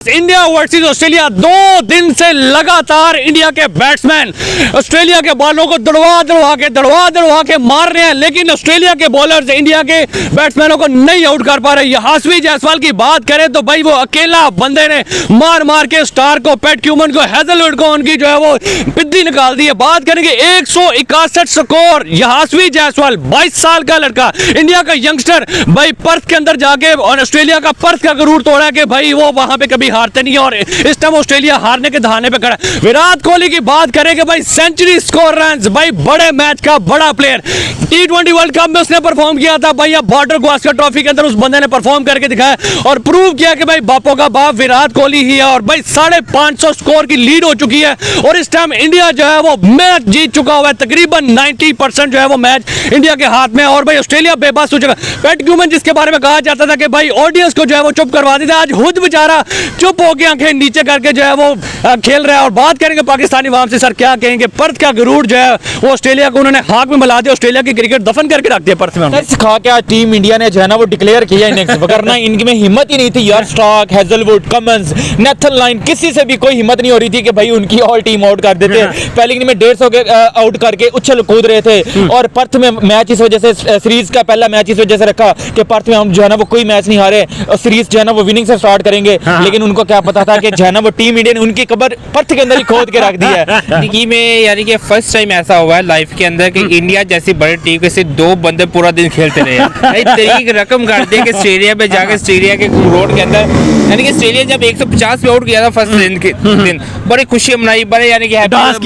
India versus Australia, 2 दिन से लगातार इंडिया के बैट्समैन ऑस्ट्रेलिया के बॉलों को दड़वा के मार रहे हैं, लेकिन ऑस्ट्रेलिया के बॉलर्स इंडिया के बैट्समैनों को नहीं आउट कर पा रहे। यशस्वी जायसवाल की बात करें तो भाई वो अकेला बंदे ने मार के स्टार को, पैट क्यूमन को, हेजलवुड को उनकी जो है वो पिद्दी निकाल दी है। बात करेंगे 161 स्कोर, यशस्वी जायसवाल 22 साल का लड़का, इंडिया का यंगस्टर भाई पर्थ के अंदर जाके और ऑस्ट्रेलिया का पर्थ का गरूर तोड़ा कि भाई वो वहां पे कभी हारते नहीं है और इस टाइम ऑस्ट्रेलिया हारने के दहाने पे खड़ा है। विराट कोहली की बात करें कि भाई सेंचुरी स्कोर रन्स, भाई बड़े मैच का बड़ा प्लेयर, T20 वर्ल्ड कप में उसने परफॉर्म किया था भाई, अब बॉर्डर गावस्कर ट्रॉफी के अंदर उस बंदे ने परफॉर्म करके दिखाया और प्रूव किया कि भाई बापों का बाप विराट कोहली ही है और भाई 550 स्कोर की लीड हो चुकी है और इस टाइम इंडिया जो है वो मैच जीत चुका हुआ है। तकरीबन 90% जो है वो मैच इंडिया के हाथ में और भाई ऑस्ट्रेलिया बेबस हो चुका। पैट क्यूमन जिसके बारे में कहा जाता था कि भाई ऑडियंस को जो है वो चुप करवा देता, आज खुद बेचारा चुप होकर आंखें नीचे करके जो है वो खेल रहा है। और बात करेंगे पाकिस्तानी वाम से, सर क्या कहेंगे? पर्थ का गरूर जो है वो ऑस्ट्रेलिया को उन्होंने खाक में मिला दिया, ऑस्ट्रेलिया की क्रिकेट दफन करके रख दिया पर्थ में। सिखा के आज टीम इंडिया ने जो है ना वो डिक्लेयर किया इनिंग्स, वरना इनमें हिम्मत ही नहीं थी यार। Starc, Hazlewood, Cummins, Nathan Lyon, किसी से भी कोई हिम्मत नहीं हो रही थी कि भाई उनकी ऑल टीम आउट कर देते। पहले इनिंग में 150 के आउट करके उछल कूद रहे थे और पर्थ में मैच इस वजह से, सीरीज का पहला मैच इस वजह से रखा कि पर्थ में हम जो है ना वो कोई मैच नहीं हारे और सीरीज जो है ना वो विनिंग से स्टार्ट करेंगे। लेकिन उनको क्या पता था कि जो है ना वो टीम इंडिया ने उनकी कब्र पर्थ के अंदर ही खोद के रख दी है। जिंदगी में यानी कि फर्स्ट टाइम ऐसा हुआ है लाइफ के अंदर कि इंडिया जैसी बड़ी टीम के सिर्फ 2 बंदे पूरा दिन खेलते रहे। भाई तरीक रकम कर दे कि ऑस्ट्रेलिया पे जाकर ऑस्ट्रेलिया के रोड के अंदर, यानी कि ऑस्ट्रेलिया जब 150 पे आउट किया था फर्स्ट दिन बड़ी खुशी मनाई, बड़े यानी कि डांस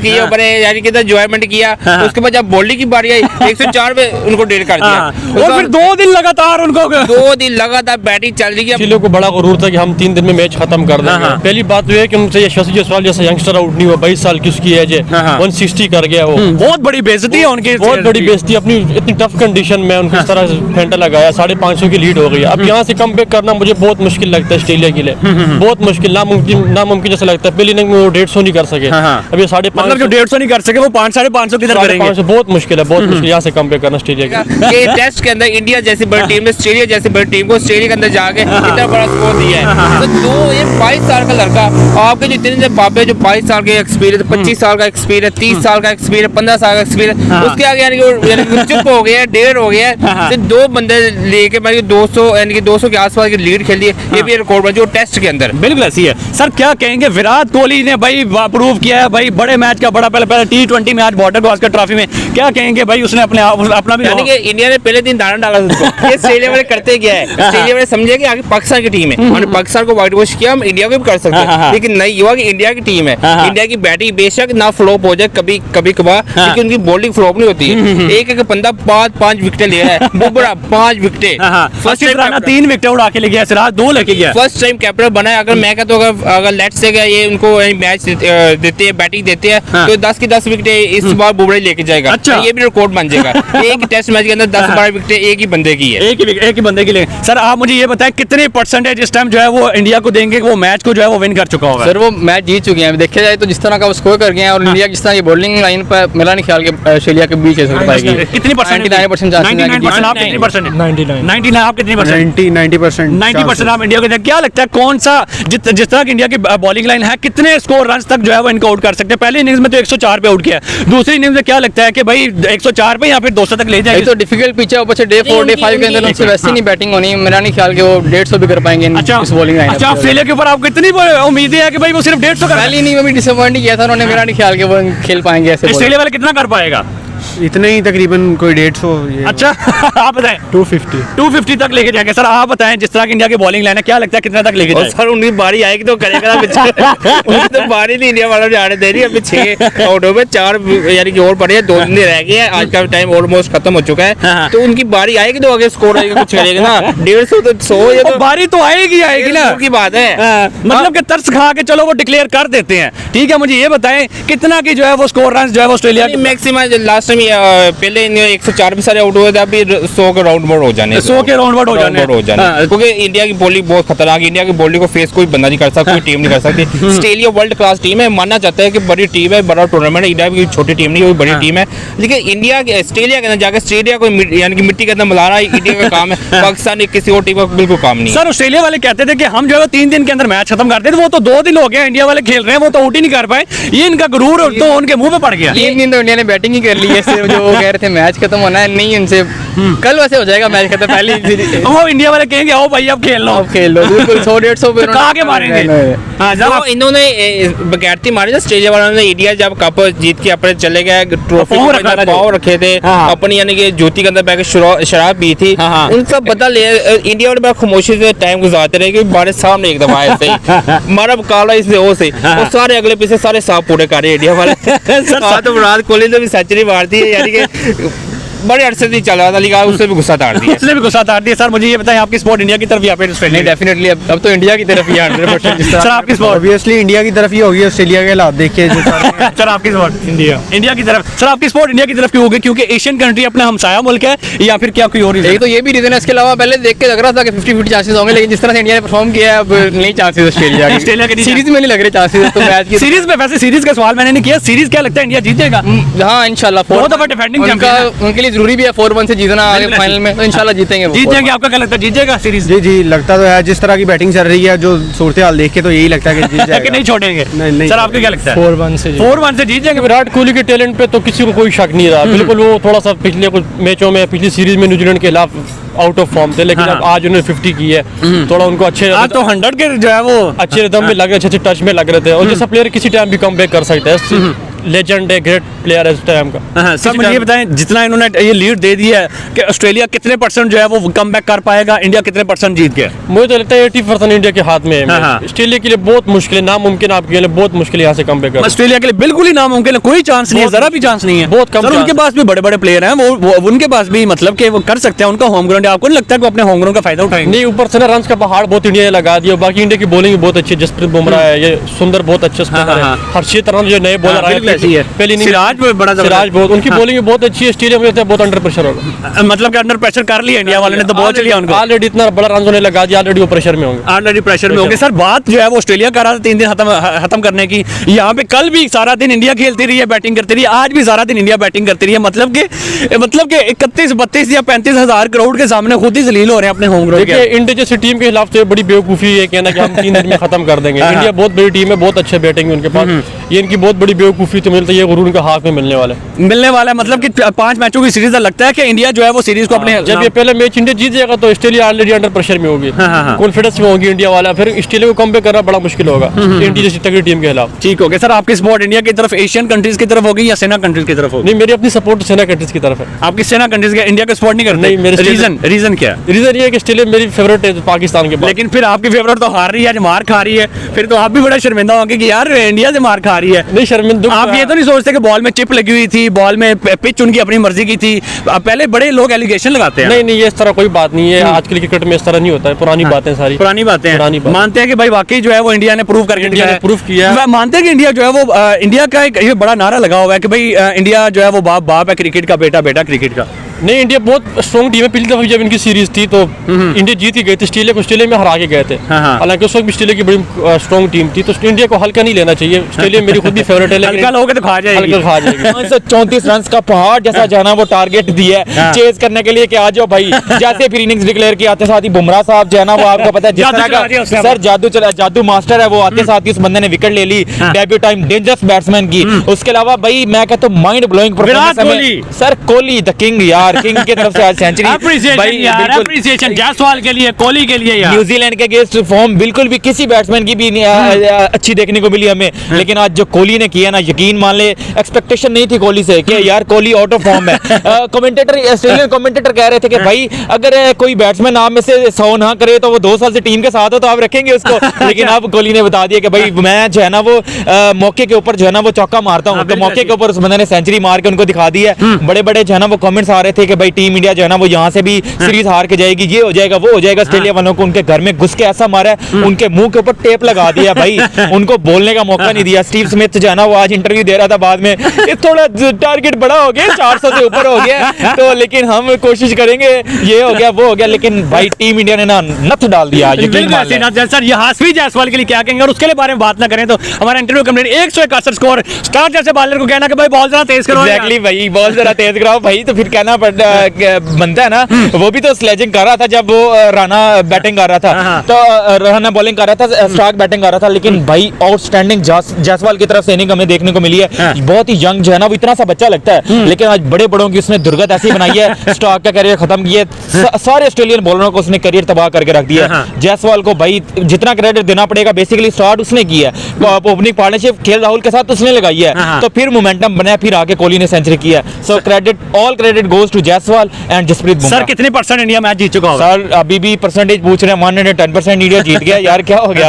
किया, बड़े यानी कि एंजॉयमेंट किया। उसके बाद जब बॉलिंग की बारी आई 104 पे उनको डेल कर दिया और फिर 2 दिन लगातार उनको 2 दिन लगातार बैटिंग चल रही है। ऑस्ट्रेलिया को बड़ा गुरूर था कि हम 3 दिन में मैच खत्म कर देंगे। पहली बात तो है कि उनसे यशस्वी जायसवाल जैसा यंगस्टर आउट नहीं हुआ, 22 साल की उसकी एज है, 160 कर गया वो। बहुत बड़ी बेइज्जती है उनकी, बहुत बड़ी बेइज्जती। अपनी इतनी टफ कंडीशन में उनको इस तरह फेंटा लगाया, 550 की लीड हो गई। अब यहाँ से कम बैक करना मुझे बहुत मुश्किल लगता है ऑस्ट्रेलिया के लिए, बहुत मुश्किल, नामुमकिन जैसा लगता है। पहली इनिंग में वो 150 नहीं कर सके, अब ये 550 जो 150 नहीं कर सके वो 550 किधर करेंगे? बहुत मुश्किल है, बहुत मुश्किल यहाँ से कम बैक करना ऑस्ट्रेलिया के टेस्ट के अंदर इंडिया जैसी बड़ी टीम ने ऑस्ट्रेलिया जैसी बड़ी टीम को ऑस्ट्रेलिया के अंदर जाके इतना बड़ा स्कोर दिया है। तो ये 22 साल का लड़का, आपके जो इतने बापे जो 22 साल के एक्सपीरियंस, 25 साल का एक्सपीरियंस, 30 साल का एक्सपीरियंस, 15 साल का एक्सपीरियंस, उसके आगे यानी कि चुप हो गया, 1.5 हो गया। 2 बंदे लेके मतलब 200 यानी कि 200 के आसपास की लीड खेल दी, ये भी रिकॉर्ड बना जो टेस्ट के अंदर। बिल्कुल ऐसी है। सर क्या कहेंगे? विराट कोहली ने भाई प्रूव किया है भाई, बड़े मैच का बड़ा पहले T20 match border Gavaskar trophy में, क्या कहेंगे भाई? उसने अपना भी यानी कि इंडिया ने पहले दिन दाना डाला उसको। ये ऑस्ट्रेलिया वाले करते क्या है, ऑस्ट्रेलिया वाले समझे कि आगे पाकिस्तान की टीम है, उन्होंने पाकिस्तान को व्हाइट वॉश किया, हम इंडिया को भी कर सकते हैं, लेकिन नहीं हुआ कि इंडिया की टीम है। इंडिया की बैटिंग बेशक ना फ्लॉप हो जाए कभी कभार, लेकिन उनकी बॉलिंग फ्लॉप नहीं होती है। एक बंदा 5 विकेट ले रहा है, बुबड़ा 5 विकेट, फर्स्ट टाइम 3 विकेट उड़ा के ले गया, सिराज 2 लेके गया, फर्स्ट टाइम कैप्टन बना है। अगर मैं कहता हूँ अगर लेट्स से ये उनको मैच देते हैं, बैटिंग देते हैं, तो 10 की 10 विकेट इस बार बुबड़ा लेके जाएगा। अच्छा, ये भी रिकॉर्ड बन जाएगा। एक टेस्ट मैच के अंदर 10-12 विकेट एक ही बंदे की है, एक ही बंदे की ले। सर आप मुझे ये बताएं कितने परसेंटेज इस टाइम जो है वो इंडिया को देंगे, वो मैच को जो है वो विन कर चुका होगा? सर वो मैच जीत चुके हैं, देखा जाए तो जिस तरह का वो स्कोर कर गए हैं और इंडिया जिस तरह की बॉलिंग लाइन पर मेरा नहीं ख्याल कि ऑस्ट्रेलिया के बीच है पाएगी। कितनी परसेंट? 99% आप कितनी परसेंट? 99 आप कितनी परसेंट? 90% आप इंडिया को दें। क्या लगता है कौन सा जिस तरह की इंडिया की बॉलिंग लाइन है, कितने स्कोर रन तक जो है वो इनको आउट कर सकते हैं? पहले इनिंग्स में तो 104 पे आउट किया, दूसरी इनिंग्स में क्या लगता है कि भाई 104 पे या फिर 200 तक ले जाएंगे? तो डिफिकल्ट पिच है, ऊपर से डे 4 डे 5 के अंदर उनसे वैसे नहीं बैटिंग होनी, मेरा नहीं ख्याल कि वो 150 भी कर पाएंगे इस बॉलिंग लाइन। अच्छा, ऑस्ट्रेलिया के ऊपर आपको इतनी उम्मीद है कि भाई वो सिर्फ 150 कर? पहली नहीं, वो भी डिसअपॉइंट किया था उन्होंने, मेरा नहीं ख्याल कि वो खेल पाएंगे ऐसे। ऑस्ट्रेलिया वाले कितना कर पाएगा? इतना ही तकरीबन कोई 150। अच्छा आप बताएं। 250 तक लेके जाएंगे। सर आप बताएं, जिस तरह की इंडिया की बॉलिंग लाइन है, क्या लगता है कितना तक लेके जाएगा? सर उनकी बारी आएगी तो करेगा उनकी तो बारी नहीं इंडिया वालों ने आने दे रही है। अभी 6 आउट हो गए, 4 यानी कि और पड़े हैं, 2 दिन रह गए हैं, आज का टाइम ऑलमोस्ट खत्म हो चुका है। तो उनकी बारी आएगी तो आगे स्कोर आएगा, कुछ करेगा ना 150 तो 100, ये तो बारी तो आएगी ना की बात है। मतलब कि तरस खा के चलो वो डिक्लेयर कर देते हैं। ठीक है, मुझे ये बताएं कितना की जो है वो स्कोर रन जो है ऑस्ट्रेलिया मैक्सिमम लास्ट टाइम पहले 104 भी सारे आउट हुए थे, अभी 100 के राउंड बोर्ड हो जाने 100 के राउंड बोर्ड हो जाने हाँ। क्योंकि इंडिया की बॉलिंग बहुत खतरनाक है। इंडिया की बॉलिंग को फेस कोई बंदा नहीं कर सकता, कोई टीम नहीं कर सकती। ऑस्ट्रेलिया वर्ल्ड क्लास टीम है, मानना चाहता है कि बड़ी टीम है, बड़ा टूर्नामेंट है। इंडिया की छोटी टीम नहीं, कोई बड़ी टीम है। लेकिन इंडिया ऑस्ट्रेलिया के अंदर जाकर ऑस्ट्रेलिया को यानी कि मिट्टी के अंदर मिलाना इंडिया का काम है। पाकिस्तान किसी और टीम का बिल्कुल काम नहीं है। सर ऑस्ट्रेलिया वाले कहते थे कि हम जो है 3 दिन के अंदर मैच खत्म करते थे, वो तो 2 दिन हो गए इंडिया वाले खेल रहे हैं, वो तो आउट ही नहीं कर पाए। ये इनका गुरूर तो उनके मुंह पे पड़ गया। 3 दिन तो इंडिया ने बैटिंग ही कर ली है, सिर्फ जो वो कह रहे थे मैच खत्म होना है, नहीं उनसे कल वैसे हो जाएगा मैच खत्म। पहले वो इंडिया वाले कहेंगे आओ भाई अब खेल लो, अब खेल लो, बिल्कुल 100-150 पे कहा के मारेंगे। हाँ, जब तो इन्होंने बगैरती मारी ना ऑस्ट्रेलिया वालों ने। इंडिया जब कप जीत के अपने चले गए, ट्रॉफी पाँव रखे थे अपनी, यानी कि ज्योति के अंदर बैठ के शराब पी थी, उनका बदला ले इंडिया वाले बड़ा खामोशी से टाइम गुजारते रहे कि हमारे सामने एक दफा ऐसे ही हमारा मुकाबला इससे वो से, और सारे अगले पीछे सारे साफ पूरे कर रहे इंडिया वाले। तो विराट कोहली ने भी सेंचुरी मार दी है, यानी कि बड़े अरसे नहीं चल रहा था, लेकिन उससे भी गुस्सा तार दिया। उसने भी गुस्सा तार दिया। सर मुझे ये बताएं, आपकी स्पोर्ट इंडिया की तरफ या फिर ऑस्ट्रेलिया? नहीं, डेफिनेटली अब तो इंडिया की तरफ ही 100%। सर आपकी स्पोर्ट? ऑब्वियसली इंडिया की तरफ ही होगी, ऑस्ट्रेलिया के हालात देख के जो सर आपकी स्पोर्ट? इंडिया की तरफ। सर आपकी स्पोर्ट इंडिया की तरफ क्यों होगी? क्योंकि एशियन कंट्री अपना हमसाया मुल्क है, या फिर क्या कोई और रीजन? एक तो ये भी रीजन है, इसके अलावा पहले देख के लग रहा था कि 50-50 चांसेस होंगे, लेकिन जिस तरह से इंडिया ने परफॉर्म किया है, अब नहीं चांसेस ऑस्ट्रेलिया के सीरीज में नहीं लग रहे चांसेस। तो मैच की सीरीज में, वैसे सीरीज का सवाल मैंने नहीं किया, सीरीज क्या लगता है इंडिया जीतेगा? हाँ इंशाल्लाह, 2 दफा डिफेंडिंग चैंपियन, उनके लिए जरूरी भी है 4-1 से जीतना आगे फाइनल में, तो इंशाल्लाह जीतेंगे वो। जीत जाएंगे। आपका क्या लगता है, जीत जाएगा सीरीज? जी जी लगता तो है, जिस तरह की बैटिंग चल रही है, जो सूरत हाल देख के तो यही लगता है कि जीत जाएगा। कि नहीं छोड़ेंगे? नहीं। सर आपको क्या लगता है? 4-1 से 4-1 से जीत जाएंगे। विराट कोहली के टैलेंट पे तो किसी को कोई शक नहीं रहा। बिल्कुल वो थोड़ा सा पिछले कुछ मैचों में, पिछली सीरीज में न्यूजीलैंड के खिलाफ आउट ऑफ फॉर्म थे, लेकिन अब आज उन्होंने 50 की है, थोड़ा उनको अच्छे आज तो 100 के जो है वो अच्छे रिदम में लग रहे, अच्छे टच में लग रहे थे। और जैसा प्लेयर किसी टाइम भी कम बैक कर सकता है, लेजेंड है, ग्रेट प्लेयर है इस टाइम का। सर मुझे ये बताएं, जितना इन्होंने ये लीड दे दी है कि ऑस्ट्रेलिया कितने % जो है वो कम बैक कर पाएगा, इंडिया कितने % जीत गया? मुझे तो लगता है 80% इंडिया के हाथ में है। ऑस्ट्रेलिया के लिए बहुत मुश्किल है, नामुमकिन आपके लिए बहुत मुश्किल है यहाँ से कम बैक करना। ऑस्ट्रेलिया के लिए बिल्कुल ही नामुमकिन है, कोई चांस नहीं है, जरा भी चांस नहीं है, बहुत कम। उनके पास भी बड़े बड़े प्लेयर हैं, वो उनके पास भी मतलब कि वो कर सकते हैं, उनका होम ग्राउंड है। आपको नहीं लगता है कि वो अपने होम ग्राउंड का फायदा उठाएंगे? नहीं, ऊपर से ना रन का पहाड़ बहुत इंडिया ने लगा दिया। बाकी इंडिया की बॉलिंग भी बहुत अच्छी है, जसप्रीत बुमराह है, ये सुंदर बहुत अच्छे स्पिनर है, हर्षित राणा जो नए बॉलर आए पहले सिराज बहुत, उनकी बॉलिंग भी बहुत अच्छी है। ऑस्ट्रेलिया में बहुत अंडर प्रेशर होगा, मतलब कि अंडर प्रेशर कर लिया इंडिया वाले ने, तो बहुत लिया उनको। ऑलरेडी इतना बड़ा रन होने लगा दिया, ऑलरेडी वो प्रेशर में होंगे, ऑलरेडी प्रेशर में होंगे। सर बात जो है वो ऑस्ट्रेलिया कर रहा था 3 दिन खत्म करने की, यहाँ पे कल भी सारा दिन इंडिया खेलती रही है, बैटिंग करती रही है, आज भी सारा दिन इंडिया बैटिंग करती रही है। मतलब कि 31-32 या 35 हजार करोड़ के सामने खुद ही जलील हो रहे हैं अपने होम ग्राउंड के। इंडिया जैसी टीम के खिलाफ तो बड़ी बेवकूफी है कहना कि हम 3 दिन में खत्म कर देंगे। इंडिया बहुत बड़ी टीम है, बहुत अच्छे बैटिंग है उनके पास, ये इनकी बहुत बड़ी बेवकूफी तो मिलता है, ये गुरूर उनका हाथ में मिलने वाला है। मतलब कि 5 मैचों की सीरीज लगता है कि इंडिया जो है वो सीरीज को अपने, जब ये पहले मैच इंडिया जीत जाएगा तो ऑस्ट्रेलिया ऑलरेडी अंडर प्रेशर में होगी, कॉन्फिडेंस में होगी इंडिया वाला, फिर ऑस्ट्रेलिया को कम बैक करना बड़ा मुश्किल होगा इंडिया जैसी तगड़ी टीम के खिलाफ। ठीक हो गया सर, आपकी सपोर्ट इंडिया की तरफ, एशियन कंट्रीज की तरफ होगी या सेना कंट्रीज की तरफ होगी? नहीं, मेरी अपनी सपोर्ट सेना कंट्रीज की तरफ है। आपकी सेना कंट्रीज के, इंडिया का सपोर्ट नहीं करते? नहीं, मेरे रीजन क्या है? रीजन ये है कि ऑस्ट्रेलिया मेरी फेवरेट है पाकिस्तान के बाद। लेकिन फिर आपकी फेवरेट तो हार रही है, आज मार खा रही है, फिर तो आप भी बड़ा शर्मिंदा होंगे कि यार इंडिया से मार खा रही है। नहीं शर्मिंदा, आप ये तो नहीं सोचते कि बॉल में चिप लगी हुई थी, बॉल में पिच उनकी अपनी मर्जी की थी? पहले बड़े लोग एलिगेशन लगाते हैं। नहीं, ये इस तरह कोई बात नहीं है, आजकल क्रिकेट में इस तरह नहीं होता है, पुरानी बातें सारी पुरानी बातें हैं। मानते हैं कि भाई वाकई जो है वो इंडिया ने प्रूव करके इंडिया ने प्रूव किया है। मानते हैं कि इंडिया जो है वो इंडिया का एक ये बड़ा नारा लगा हुआ है कि भाई इंडिया जो है वो बाप है क्रिकेट का, बेटा क्रिकेट का। नहीं, इंडिया बहुत स्ट्रॉन्ग टीम है। पिछली दफा जब इनकी सीरीज थी तो इंडिया जीत ही गई थी, ऑस्ट्रेलिया में हरा के गए थे। हालांकि उस वक्त भी ऑस्ट्रेलिया की बड़ी स्ट्रॉन्ग टीम थी, तो इंडिया को हल्का नहीं लेना चाहिए। ऑस्ट्रेलिया मेरी खुद भी फेवरेट है, हल्का लोगे तो खा जाएगी, हल्का खा जाएगी। 34 रन का पहाड़ जैसा जाना वो टारगेट दिया है चेज करने के लिए कि आ जाओ भाई। जैसे फिर इनिंग्स डिक्लेयर किया, आते साथ ही बुमराह साहब जो है ना वो आपको पता है जिस तरह का सर जादू मास्टर है, वो आते साथ ही उस बंदे ने विकेट ले ली, डेब्यू टाइम डेंजरस बैट्समैन की। उसके अलावा भाई मैं कहता हूं mind blowing performance sir, Kohli the king यार, किंग की तरफ से सेंचुरी अप्रिसिएशन जायसवाल के लिए, कोहली के लिए यार। न्यूजीलैंड के अगेंस्ट फॉर्म बिल्कुल भी किसी बैट्समैन की भी अच्छी देखने को मिली हमें, लेकिन आज जो कोहली ने किया ना, यकीन मान ले एक्सपेक्टेशन नहीं थी कोहली से कि यार कोहली आउट ऑफ फॉर्म है। ऑस्ट्रेलियन कमेंटेटर कह रहे थे कि भाई अगर कोई बैट्समैन आप में से 100 ना करे तो वो 2 साल से टीम के साथ हो तो आप रखेंगे उसको। लेकिन अब कोहली ने बता दिया कि भाई मैं जो है ना वो मौके के ऊपर जो है ना वो चौका मारता हूँ, तो मौके के ऊपर उस बंदे ने सेंचुरी मार के उनको दिखा दी है। बड़े बड़े जो है ना वो कमेंट्स आ रहे थे कि भाई टीम इंडिया जो है ना वो यहाँ से भी सीरीज हार के जाएगी, ये हो जाएगा वो हो जाएगा। ऑस्ट्रेलिया वालों को उनके घर में घुस के ऐसा मारा है, उनके मुंह के ऊपर टेप लगा दिया भाई, उनको बोलने का मौका नहीं दिया। स्टीव स्मिथ जो है ना वो आज इंटरव्यू दे रहा था बाद में, ये थोड़ा टारगेट बड़ा हो गया, 400 से ऊपर हो गया, तो लेकिन हम कोशिश करेंगे, ये हो गया वो हो गया, लेकिन भाई टीम इंडिया ने ना नथ डाल दिया। यकीन मान लें। सर यहासवी जायसवाल के लिए क्या कहेंगे, और उसके लिए बारे में बात ना करें तो हमारा इंटरव्यू कंप्लीट 161 स्कोर, स्टार जैसे बॉलर को कहना कि भाई बॉल जरा तेज करो। एग्जैक्टली भाई, बॉल जरा तेज कराओ भाई, तो फिर कहना बनता है ना। वो भी तो स्लेजिंग कर रहा था जब वो राणा बैटिंग कर रहा था, तो राणा बॉलिंग कर रहा था, स्टार्क बैटिंग कर रहा था, लेकिन भाई आउटस्टैंडिंग जायसवाल की तरफ से इनिंग हमें देखने को मिली है। बहुत ही यंग जो है ना, वो इतना सा बच्चा लगता है, लेकिन आज बड़े बड़ों की उसने दुर्गत ऐसी बनाई है, स्टार्क का करियर खत्म किया, सारे ऑस्ट्रेलियन बॉलरों को उसने करियर तबाह करके रख दिया। जायसवाल को भाई जितना क्रेडिट देना पड़ेगा, बेसिकली स्टार्ट उसने किया है, ओपनिंग पार्टनरशिप केएल राहुल के साथ उसने लगाई है, तो फिर मोमेंटम बना, फिर आके कोहली ने सेंचुरी किया। So credit, all credit goes to Jaiswal and Jasprit Bumrah. Sir कितने % इंडिया मैच जीत चुका होगा? सर अभी भी परसेंटेज पूछ रहे हैं, 110% इंडिया जीत गया यार, क्या हो गया?